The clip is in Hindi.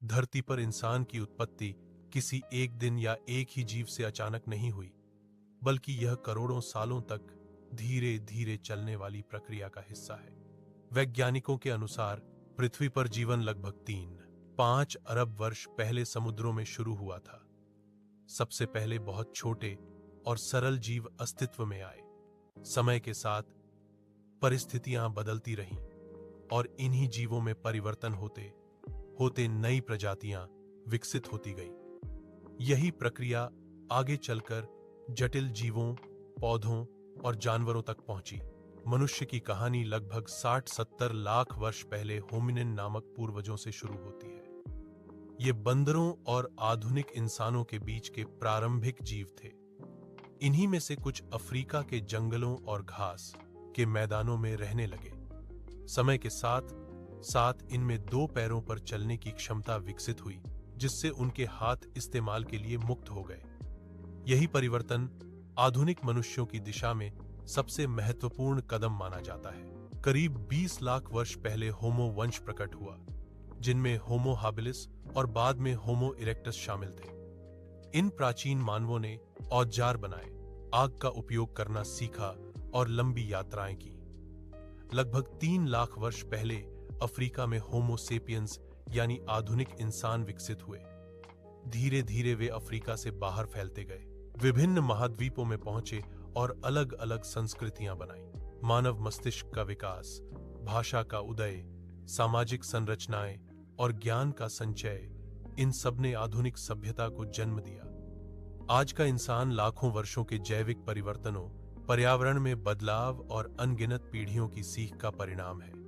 धरती पर इंसान की उत्पत्ति किसी एक दिन या एक ही जीव से अचानक नहीं हुई, बल्कि यह करोड़ों सालों तक धीरे धीरे चलने वाली प्रक्रिया का हिस्सा है। वैज्ञानिकों के अनुसार पृथ्वी पर जीवन लगभग 3-5 अरब वर्ष पहले समुद्रों में शुरू हुआ था। सबसे पहले बहुत छोटे और सरल जीव अस्तित्व में आए। समय के साथ परिस्थितियां बदलती रहीं और इन्हीं जीवों में परिवर्तन होते होते नई प्रजातियां विकसित होती गईं। यही प्रक्रिया आगे चलकर जटिल जीवों, पौधों और जानवरों तक पहुंची। मनुष्य की कहानी लगभग 60-70 लाख वर्ष पहले होमिनिन नामक पूर्वजों से शुरू होती है। ये बंदरों और आधुनिक इंसानों के बीच के प्रारंभिक जीव थे। इन्हीं में से कुछ अफ्रीका के जंगलों और घास के मैदानों में रहने लगे। समय के साथ साथ इनमें 2 पैरों पर चलने की क्षमता विकसित हुई, जिससे उनके हाथ इस्तेमाल के लिए मुक्त हो गए। यही परिवर्तन आधुनिक मनुष्यों की दिशा में सबसे महत्वपूर्ण कदम माना जाता है। करीब 20 लाख वर्ष पहले होमो वंश प्रकट हुआ, जिनमें होमो हाबिलिस और बाद में होमो इरेक्टस शामिल थे। इन प्राचीन मानवों ने औजार बनाए, आग का उपयोग करना सीखा और लंबी यात्राएं की। लगभग 3 लाख वर्ष पहले अफ्रीका में होमो सेपियंस यानी आधुनिक इंसान विकसित हुए। धीरे धीरे वे अफ्रीका से बाहर फैलते गए, विभिन्न महाद्वीपों में पहुंचे और अलग अलग संस्कृतियां बनाई। मानव मस्तिष्क का विकास, भाषा का उदय, सामाजिक संरचनाएं और ज्ञान का संचय, इन सब ने आधुनिक सभ्यता को जन्म दिया। आज का इंसान लाखों वर्षों के जैविक परिवर्तनों, पर्यावरण में बदलाव और अनगिनत पीढ़ियों की सीख का परिणाम है।